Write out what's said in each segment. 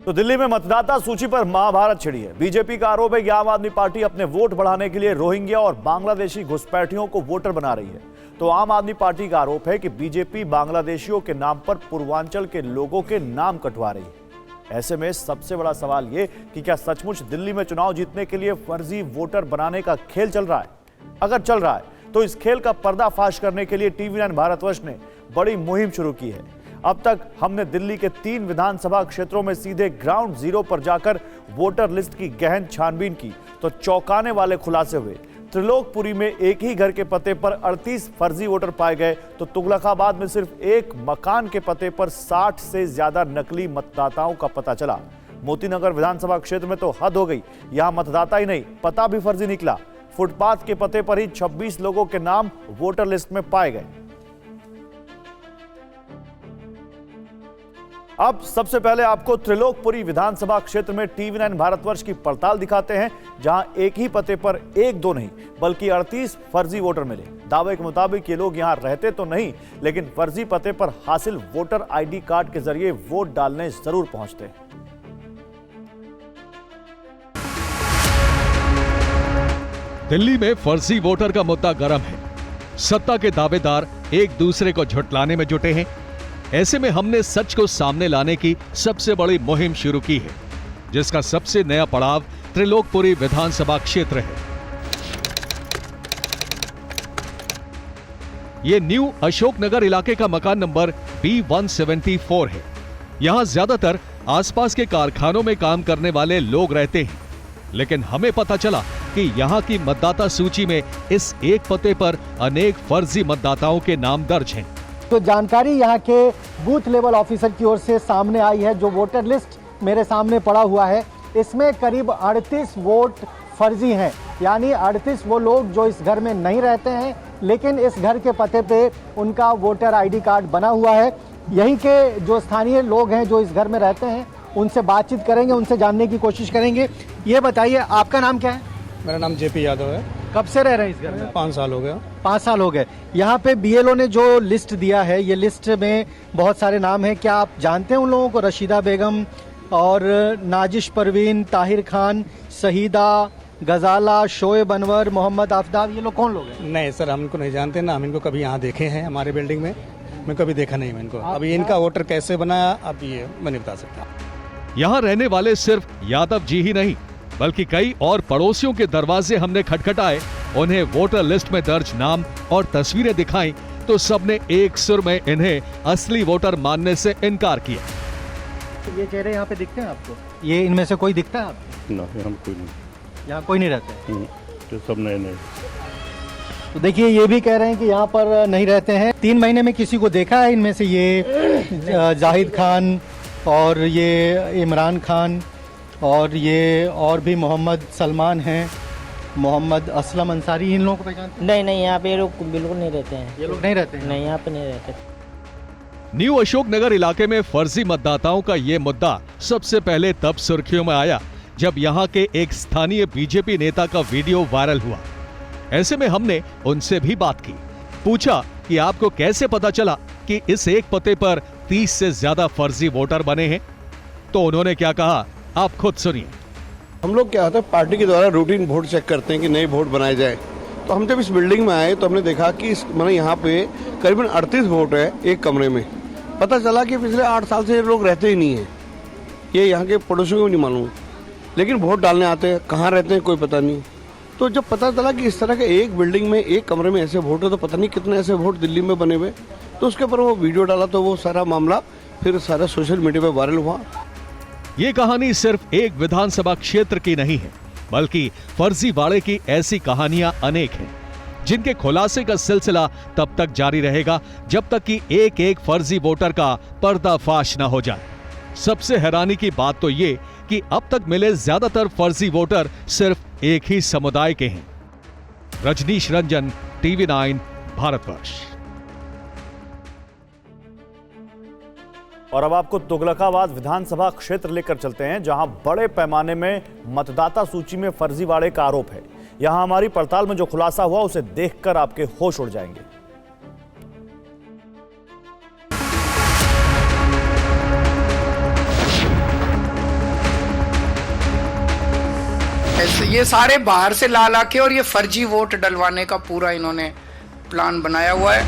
तो दिल्ली में मतदाता सूची पर महाभारत छिड़ी है। बीजेपी का आरोप है कि आम आदमी पार्टी अपने वोट बढ़ाने के लिए रोहिंग्या और बांग्लादेशी घुसपैठियों को वोटर बना रही है। तो आम आदमी पार्टी का आरोप है कि बीजेपी बांग्लादेशियों के नाम पर पूर्वांचल के लोगों के नाम कटवा रही है। ऐसे में सबसे बड़ा सवाल यह कि क्या सचमुच दिल्ली में चुनाव जीतने के लिए फर्जी वोटर बनाने का खेल चल रहा है? अगर चल रहा है तो इस खेल का पर्दाफाश करने के लिए TV9 भारतवर्ष ने बड़ी मुहिम शुरू की है। अब तक हमने दिल्ली के 3 विधानसभा क्षेत्रों में सीधे ग्राउंड जीरो पर जाकर वोटर लिस्ट की गहन छानबीन की तो चौंकाने वाले खुलासे हुए। त्रिलोकपुरी में एक ही घर के पते पर 38 फर्जी वोटर पाए गए तो तुगलकाबाद में सिर्फ एक मकान के पते पर 60 से ज्यादा नकली मतदाताओं का पता चला। मोतीनगर विधानसभा क्षेत्र में तो हद हो गई, यहां मतदाता ही नहीं पता भी फर्जी निकला। फुटपाथ के पते पर ही 26 लोगों के नाम वोटर लिस्ट में पाए गए। अब सबसे पहले आपको त्रिलोकपुरी विधानसभा क्षेत्र में TV9 भारतवर्ष की पड़ताल दिखाते हैं, जहां एक ही पते पर एक दो नहीं बल्कि 38 फर्जी वोटर मिले। दावे के मुताबिक ये लोग यहां रहते तो नहीं, लेकिन फर्जी पते पर हासिल वोटर ID कार्ड के जरिए वोट डालने जरूर पहुंचते हैं। दिल्ली में फर्जी वोटर का मुद्दा गर्म है। सत्ता के दावेदार एक दूसरे को झुठलाने में जुटे हैं। ऐसे में हमने सच को सामने लाने की सबसे बड़ी मुहिम शुरू की है, जिसका सबसे नया पड़ाव त्रिलोकपुरी विधानसभा क्षेत्र है। यह न्यू अशोकनगर इलाके का मकान नंबर B174 है। यहां ज्यादातर आसपास के कारखानों में काम करने वाले लोग रहते हैं, लेकिन हमें पता चला कि यहां की मतदाता सूची में इस एक पते पर अनेक फर्जी मतदाताओं के नाम दर्ज हैं। तो जानकारी यहाँ के बूथ लेवल ऑफिसर की ओर से सामने आई है। जो वोटर लिस्ट मेरे सामने पड़ा हुआ है, इसमें करीब 38 वोट फर्जी हैं, यानी 38 वो लोग जो इस घर में नहीं रहते हैं, लेकिन इस घर के पते पे उनका वोटर ID कार्ड बना हुआ है। यहीं के जो स्थानीय लोग हैं जो इस घर में रहते हैं, उनसे बातचीत करेंगे, उनसे जानने की कोशिश करेंगे। ये बताइए, आपका नाम क्या है? मेरा नाम JP यादव है। कब से रह रहे हैं इस घर में? 5 साल हो गया। 5 साल हो गए। यहाँ पे BLO ने जो लिस्ट दिया है, ये लिस्ट में बहुत सारे नाम हैं। क्या आप जानते हैं उन लोगों को? रशीदा बेगम और नाजिश परवीन, ताहिर खान, शहीदा, गजाला, शोएब अनवर, मोहम्मद आफ्ताब, ये लोग कौन लोग हैं? नहीं सर, हम इनको नहीं जानते ना। हम इनको कभी यहाँ देखे हैं हमारे बिल्डिंग में, मैं कभी देखा नहीं मैं इनको। अभी इनका वोटर कैसे बनाया अब ये मैं नहीं बता सकता। यहाँ रहने वाले सिर्फ यादव जी ही नहीं, बल्कि कई और पड़ोसियों के दरवाजे हमने खटखटाए। उन्हें वोटर लिस्ट में दर्ज नाम और तस्वीरें दिखाई तो सबने एक सुर में इन्हें असली वोटर मानने से इनकार किया। ये चेहरे यहाँ पे दिखते हैं आपको? ये इनमें से कोई दिखता है आपको? ना, यहाँ कोई नहीं। यहाँ कोई नहीं रहता है? तो सब नए नए। तो देखिए, ये भी कह रहे हैं कि यहाँ पर नहीं रहते हैं। 3 महीने में किसी को देखा है इनमें से? ये जाहिद खान और ये इमरान खान और ये और भी मोहम्मद सलमान हैं, मोहम्मद असलम अंसारी, इन लोगों को पहचानते हैं? नहीं, यहाँ पे लोग बिल्कुल नहीं रहते हैं। ये लोग नहीं रहते हैं? नहीं, यहाँ पे नहीं रहते। न्यू अशोकनगर इलाके में फर्जी मतदाताओं का ये मुद्दा सबसे पहले तब सुर्खियों में आया जब यहाँ के एक स्थानीय बीजेपी नेता का वीडियो वायरल हुआ। ऐसे में हमने उनसे भी बात की, पूछा कि आपको कैसे पता चला कि इस एक पते पर 30 से ज्यादा फर्जी वोटर बने हैं। तो उन्होंने क्या कहा, आप खुद सुनिए। हम लोग क्या होता है, पार्टी के द्वारा रूटीन वोट चेक करते हैं कि नए वोट बनाए जाए। तो हम जब इस बिल्डिंग में आए तो हमने देखा कि मतलब यहाँ पे करीबन 38 वोट है एक कमरे में। पता चला कि पिछले 8 साल से ये लोग रहते ही नहीं है। ये यहाँ के पड़ोसियों को नहीं मालूम, लेकिन वोट डालने आते हैं। कहाँ रहते हैं कोई पता नहीं। तो जब पता चला कि इस तरह के एक बिल्डिंग में एक कमरे में ऐसे वोट है, तो पता नहीं कितने ऐसे वोट दिल्ली में बने हुए। तो उसके ऊपर वो वीडियो डाला तो वो सारा मामला फिर सारा सोशल मीडिया पर वायरल हुआ। ये कहानी सिर्फ एक विधानसभा क्षेत्र की नहीं है, बल्कि फर्जीवाड़े की ऐसी कहानियां अनेक हैं, जिनके खुलासे का सिलसिला तब तक जारी रहेगा जब तक कि एक एक फर्जी वोटर का पर्दाफाश न हो जाए। सबसे हैरानी की बात तो ये कि अब तक मिले ज्यादातर फर्जी वोटर सिर्फ एक ही समुदाय के हैं। रजनीश रंजन, TV9 भारतवर्ष। और अब आपको तुगलकाबाद विधानसभा क्षेत्र लेकर चलते हैं, जहां बड़े पैमाने में मतदाता सूची में फर्जीवाड़े का आरोप है। यहां हमारी पड़ताल में जो खुलासा हुआ उसे देखकर आपके होश उड़ जाएंगे। ये सारे बाहर से ला ला के और ये फर्जी वोट डलवाने का पूरा इन्होंने प्लान बनाया हुआ है।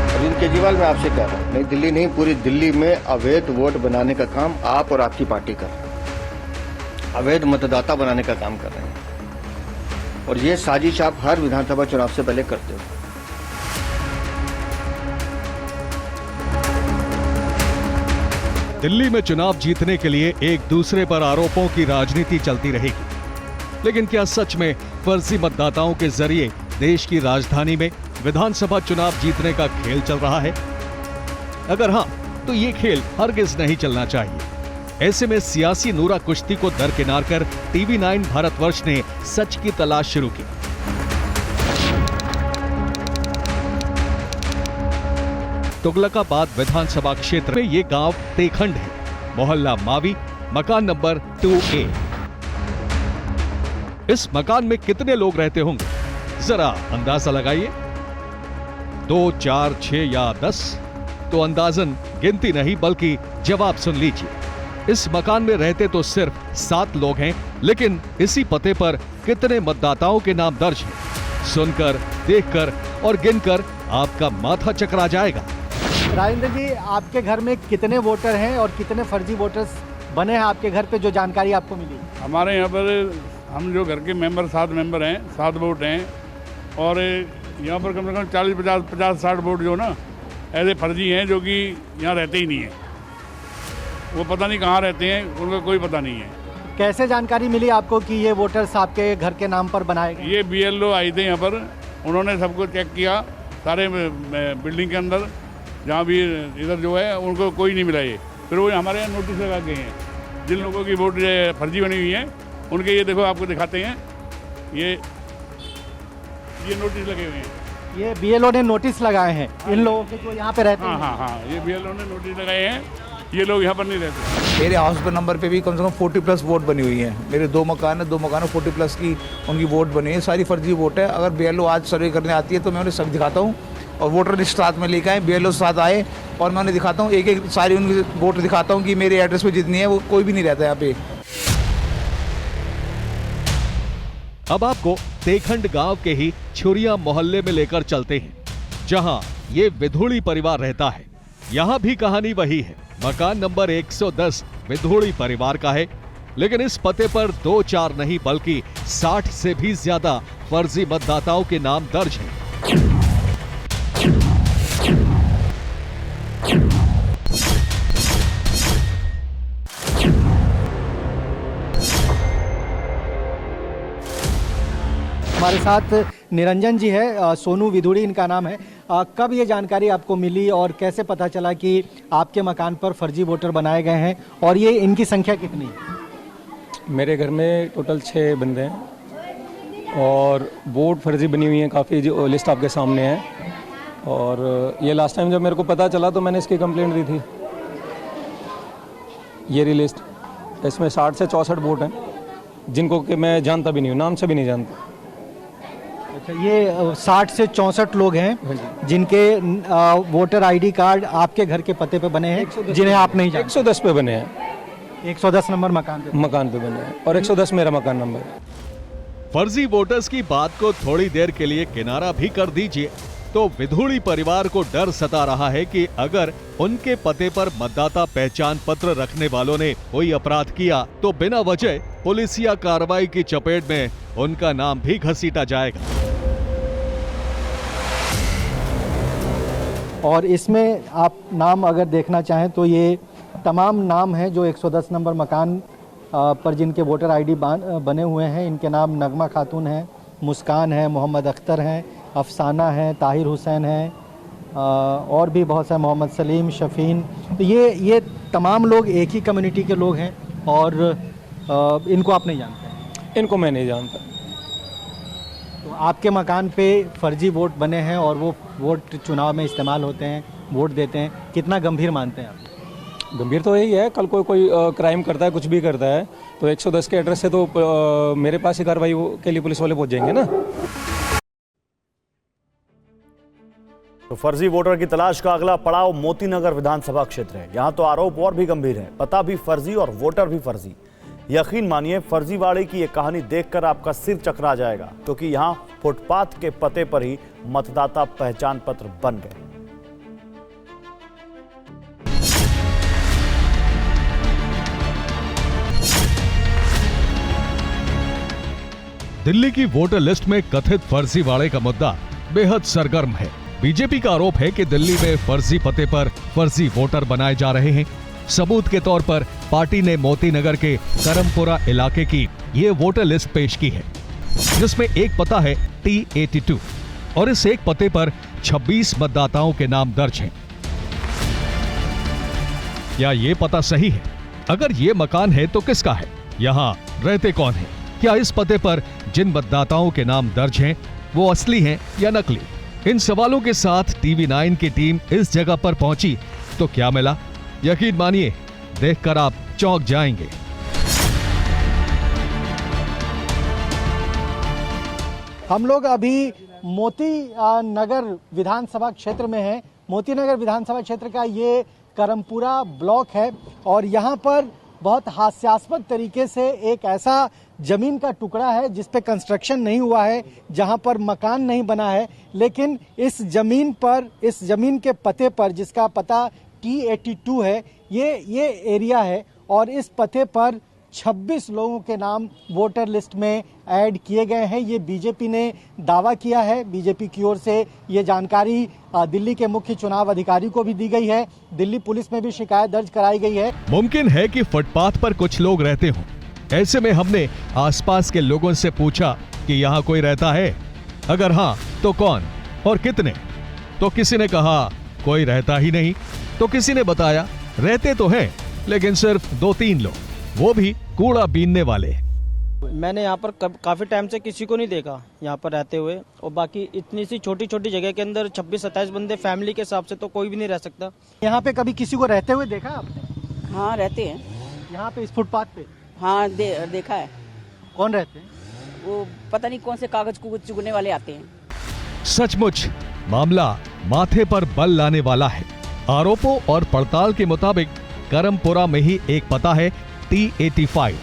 अरविंद केजरीवाल, मैं आपसे कह रहा हूँ, नई दिल्ली नहीं पूरी दिल्ली में अवैध वोट बनाने का काम आप और आपकी पार्टी कर रहे हैं। अवैध मतदाता बनाने का काम कर रहे हैं और ये साजिश आप हर विधानसभा चुनाव से पहले करते हो। दिल्ली में चुनाव जीतने के लिए एक दूसरे पर आरोपों की राजनीति चलती रहेगी, लेकिन क्या सच में फर्जी मतदाताओं के जरिए देश की राजधानी में विधानसभा चुनाव जीतने का खेल चल रहा है? अगर हां, तो ये खेल हरगिज नहीं चलना चाहिए। ऐसे में सियासी नूरा कुश्ती को दरकिनार कर TV9 भारतवर्ष ने सच की तलाश शुरू की। तुगलकाबाद विधानसभा क्षेत्र में ये गांव तेखंड है, मोहल्ला मावी, मकान नंबर 2A। इस मकान में कितने लोग रहते होंगे, जरा अंदाजा लगाइए। 2, 4, 6 या 10? तो अंदाजन गिनती नहीं बल्कि जवाब सुन लीजिए। इस मकान में रहते तो सिर्फ 7 लोग हैं, लेकिन इसी पते पर कितने मतदाताओं के नाम दर्ज हैं? सुनकर, देखकर और गिनकर आपका माथा चकरा जाएगा। राजेंद्र जी, आपके घर में कितने वोटर हैं और कितने फर्जी वोटर्स बने हैं आपके घर पे, जो जानकारी आपको मिली? हमारे यहाँ पर हम जो घर के मेंबर 7 मेंबर हैं, 7 वोट हैं और यहाँ पर कम से कम 40, 50, 60 वोट जो ना ऐसे फर्जी हैं जो कि यहाँ रहते ही नहीं हैं। वो पता नहीं कहाँ रहते हैं, उनका कोई पता नहीं है। कैसे जानकारी मिली आपको कि ये वोटर्स आपके घर के नाम पर बनाए गए? ये BLO आए थे यहाँ पर, उन्होंने सबको चेक किया सारे बिल्डिंग के अंदर, जहाँ भी इधर जो है उनको कोई नहीं मिला ये। फिर वो हमारे यहाँ नोटिस लगा गए हैं, जिन लोगों की वोट फर्जी बनी हुई है उनके, ये देखो आपको दिखाते हैं, ये नोटिस लगे हुए हैं। ये BLO ने नोटिस लगाए हैं इन लोगों के जो यहाँ पे रहते हैं? हाँ, ये BLO ने नोटिस लगाए हैं, ये लोग यहाँ पर नहीं रहते। मेरे हाउस पर नंबर पे भी कम से कम 40+ वोट बनी हुई है। मेरे 2 मकान है, 2 मकानों 40+ की उनकी वोट बनी है। सारी फर्जी वोट है। अगर BLO आज सर्वे करने आती है तो मैं उन्हें सब दिखाता हूँ और वोटर लिस्ट साथ में लेकर आए, BLO साथ आए और मैं उन्हें दिखाता हूँ, एक सारी उनकी वोट दिखाता हूँ कि मेरे एड्रेस पे जितनी है वो कोई भी नहीं रहता यहाँ पे। अब आपको तेखंड गांव के ही छुरिया मोहल्ले में लेकर चलते हैं, जहां ये विधुड़ी परिवार रहता है। यहां भी कहानी वही है। मकान नंबर 110 विधुड़ी परिवार का है, लेकिन इस पते पर 2, 4 नहीं बल्कि 60 से भी ज्यादा फर्जी मतदाताओं के नाम दर्ज हैं। हमारे साथ निरंजन जी है, सोनू विधुड़ी इनका नाम है। कब ये जानकारी आपको मिली और कैसे पता चला कि आपके मकान पर फर्जी वोटर बनाए गए हैं और ये इनकी संख्या कितनी है? मेरे घर में टोटल 6 बंदे हैं और वोट फर्जी बनी हुई हैं काफ़ी, जो लिस्ट आपके सामने है। और ये लास्ट टाइम जब मेरे को पता चला तो मैंने इसकी कंप्लेंट दी थी। ये रही लिस्ट, इसमें 60 से 64 वोट हैं जिनको कि मैं जानता भी नहीं हूँ, नाम से भी नहीं जानता। अच्छा, ये 60 से 64 लोग हैं जिनके वोटर ID कार्ड आपके घर के पते पे बने हैं, जिन्हें आप नहीं जानते? 110 पे बने हैं। 110 नंबर मकान पे बने हैं और 110 मेरा मकान नंबर है। फर्जी वोटर्स की बात को थोड़ी देर के लिए किनारा भी कर दीजिए तो विधुड़ी परिवार को डर सता रहा है कि अगर उनके पते पर मतदाता पहचान पत्र रखने वालों ने कोई अपराध किया तो बिना वजह पुलिसिया कार्रवाई की चपेट में उनका नाम भी घसीटा जाएगा। और इसमें आप नाम अगर देखना चाहें तो ये तमाम नाम हैं जो 110 नंबर मकान पर जिनके वोटर ID बने हुए हैं। इनके नाम नगमा खातून है, मुस्कान है, मोहम्मद अख्तर हैं, अफसाना है, ताहिर हुसैन है और भी बहुत सारे, मोहम्मद सलीम, शफीन। तो ये तमाम लोग एक ही कम्युनिटी के लोग हैं और इनको आप नहीं जानते? इनको मैं नहीं जानता। तो आपके मकान पे फर्जी वोट बने हैं और वो वोट चुनाव में इस्तेमाल होते हैं, वोट देते हैं, कितना गंभीर मानते हैं आप? गंभीर तो यही है, कल कोई क्राइम करता है, कुछ भी करता है तो 110 के एड्रेस से तो मेरे पास ही कार्रवाई के लिए पुलिस वाले पहुंच जाएंगे ना। तो फर्जी वोटर की तलाश का अगला पड़ाव मोती नगर विधानसभा क्षेत्र है। यहां तो आरोप और भी गंभीर है, पता भी फर्जी और वोटर भी फर्जी। यकीन मानिए, फर्जीवाड़े की ये कहानी देखकर आपका सिर चकरा जाएगा, क्योंकि यहां फुटपाथ के पते पर ही मतदाता पहचान पत्र बन गए। दिल्ली की वोटर लिस्ट में कथित फर्जीवाड़े का मुद्दा बेहद सरगर्म है। बीजेपी का आरोप है कि दिल्ली में फर्जी पते पर फर्जी वोटर बनाए जा रहे हैं। सबूत के तौर पर पार्टी ने मोती नगर के करमपुरा इलाके की ये वोटर लिस्ट पेश की है, जिसमें एक पता है T82 और इस एक पते पर 26 मतदाताओं के नाम दर्ज हैं। क्या ये पता सही है? अगर ये मकान है तो किसका है? यहाँ रहते कौन है? क्या इस पते पर जिन मतदाताओं के नाम दर्ज हैं वो असली हैं या नकली? इन सवालों के साथ TV9 की टीम इस जगह पर पहुंची तो क्या मिला? यकीन मानिए, देखकर आप चौंक जाएंगे। हम लोग अभी मोती नगर विधानसभा क्षेत्र में हैं। मोती नगर विधानसभा क्षेत्र का ये करमपुरा ब्लॉक है और यहाँ पर बहुत हास्यास्पद तरीके से एक ऐसा जमीन का टुकड़ा है जिस पे कंस्ट्रक्शन नहीं हुआ है, जहां पर मकान नहीं बना है, लेकिन इस जमीन के पते पर, जिसका पता T82 है, ये एरिया है और इस पते पर 26 लोगों के नाम वोटर लिस्ट में ऐड किए गए हैं। ये बीजेपी ने दावा किया है। बीजेपी की ओर से ये जानकारी दिल्ली के मुख्य चुनाव अधिकारी को भी दी गई है। दिल्ली पुलिस में भी शिकायत दर्ज कराई गई है। मुमकिन है कि फुटपाथ पर कुछ लोग रहते हों। ऐसे में हमने आसपास के लोगों से पूछा कि यहाँ कोई रहता है, अगर हाँ तो कौन और कितने। तो किसी ने कहा कोई रहता ही नहीं, तो किसी ने बताया रहते तो हैं लेकिन सिर्फ 2-3 लोग, वो भी कूड़ा बीनने वाले। मैंने यहाँ पर काफी टाइम से किसी को नहीं देखा यहाँ पर रहते हुए, और बाकी इतनी सी छोटी छोटी जगह के अंदर 26-27 बंदे फैमिली के हिसाब से तो कोई भी नहीं रह सकता। यहाँ पे कभी किसी को रहते हुए देखा आपने? हाँ, रहते हैं यहाँ पे इस फुटपाथ पे। हाँ, देखा है। कौन रहते हैं? वो पता नहीं कौन से कागज को चुगने वाले आते हैं। सचमुच मामला माथे पर बल लाने वाला है। आरोपों और पड़ताल के मुताबिक करमपुरा में ही एक पता है T85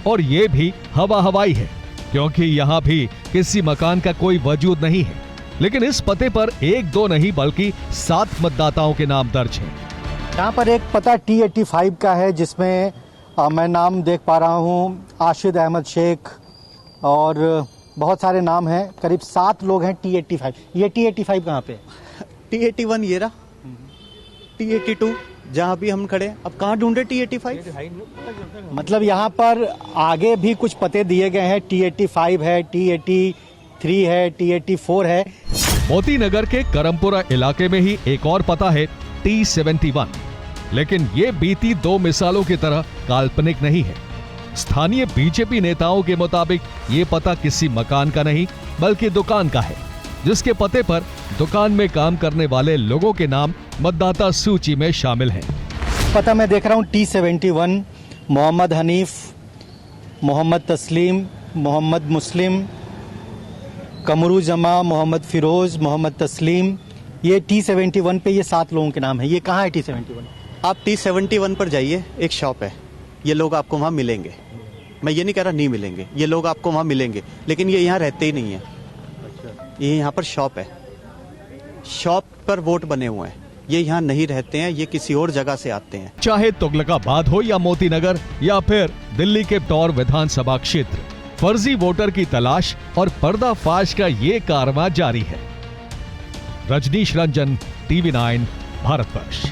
और ये भी हवाई है, क्योंकि यहाँ भी किसी मकान का कोई वजूद नहीं है। लेकिन इस पते पर 1-2 नहीं बल्कि 7 मतदाताओं के नाम दर्ज हैं। यहाँ पर एक पता T85 का है, जिसमें मैं नाम देख पा रहा हूँ आशिद अहमद शेख और बहुत सारे नाम हैं। करीब 7 लोग हैं T85। ये T85 कहाँ पे? T81 ये रहा, T82 जहाँ भी हम खड़े। अब कहाँ ढूंढे T85? मतलब यहाँ पर आगे भी कुछ पते दिए गए हैं। T85 है, T83 है, T84 है। मोती नगर के करमपुरा इलाके में ही एक और पता है T71, लेकिन ये बीती 2 मिसालों की तरह काल्पनिक नहीं है। स्थानीय बीजेपी नेताओं के मुताबिक ये पता किसी मकान का नहीं बल्कि दुकान का है, जिसके पते पर दुकान में काम करने वाले लोगों के नाम मतदाता सूची में शामिल हैं। पता मैं देख रहा हूँ T71, मोहम्मद हनीफ, मोहम्मद तस्लीम, मोहम्मद मुस्लिम, कमरू जमा, मोहम्मद फिरोज, मोहम्मद तस्लीम। ये T71 पे ये 7 लोगों के नाम है। ये कहाँ है T71? आप T71 पर जाइए, एक शॉप है, ये लोग आपको वहाँ मिलेंगे। मैं ये नहीं कह रहा नहीं मिलेंगे, ये लोग आपको वहाँ मिलेंगे, लेकिन ये यहाँ रहते ही नहीं है। ये यहाँ पर शॉप है, शॉप पर वोट बने हुए हैं, ये यहाँ नहीं रहते हैं, ये किसी और जगह से आते हैं। चाहे तुगलकाबाद हो या मोती नगर या फिर दिल्ली के दौर विधानसभा क्षेत्र, फर्जी वोटर की तलाश और पर्दाफाश का ये कारवां जारी है। रजनीश रंजन, TV9 भारतवर्ष।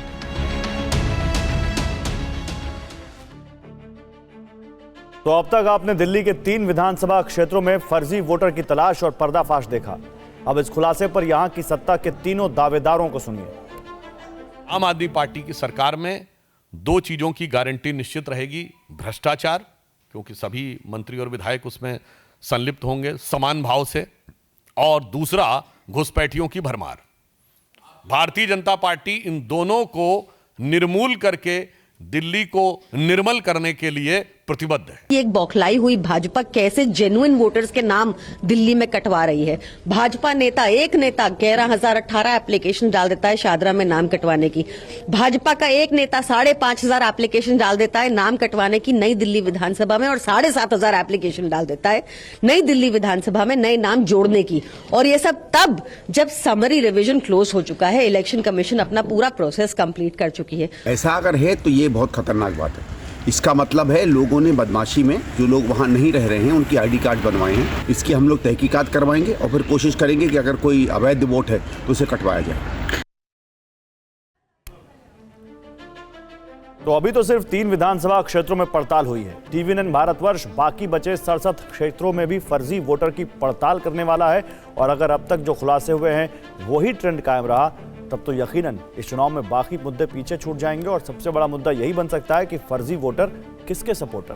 तो अब तक आपने दिल्ली के 3 विधानसभा क्षेत्रों में फर्जी वोटर की तलाश और पर्दाफाश देखा। अब इस खुलासे पर यहां की सत्ता के तीनों दावेदारों को सुनिए। आम आदमी पार्टी की सरकार में 2 चीजों की गारंटी निश्चित रहेगी। भ्रष्टाचार, क्योंकि सभी मंत्री और विधायक उसमें संलिप्त होंगे समान भाव से, और दूसरा घुसपैठियों की भरमार। भारतीय जनता पार्टी इन दोनों को निर्मूल करके दिल्ली को निर्मल करने के लिए प्रतिबद्ध है। ये एक बौखलाई हुई भाजपा कैसे जेन्युइन वोटर्स के नाम दिल्ली में कटवा रही है। भाजपा नेता, एक नेता 11,018 एप्लीकेशन डाल देता है शादरा में नाम कटवाने की। भाजपा का एक नेता 5,500 एप्लीकेशन डाल देता है नाम कटवाने की नई दिल्ली विधानसभा में, और 7,500 एप्लीकेशन डाल देता है नई दिल्ली विधानसभा में नए नाम जोड़ने की। और ये सब तब जब समरी रिवीजन क्लोज हो चुका है, इलेक्शन कमीशन अपना पूरा प्रोसेस कंप्लीट कर चुकी है। ऐसा अगर है तो ये बहुत खतरनाक बात है। इसका मतलब है लोगों ने बदमाशी में, जो लोग वहाँ नहीं रह रहे हैं उनकी आईडी कार्ड बनवाए हैं। इसकी हम लोग तहकीकात करवाएंगे और फिर कोशिश करेंगे कि अगर कोई अवैध वोट है तो उसे कटवाया जाए। तो अभी तो सिर्फ 3 विधानसभा क्षेत्रों में पड़ताल हुई है। टीवी9 भारतवर्ष बाकी बचे 67 क्षेत्रों में भी फर्जी वोटर की पड़ताल करने वाला है। और अगर अब तक जो खुलासे हुए हैं वही ट्रेंड कायम रहा, तब तो यकीनन इस चुनाव में बाकी मुद्दे पीछे छूट जाएंगे और सबसे बड़ा मुद्दा यही बन सकता है कि फर्जी वोटर किसके सपोर्टर।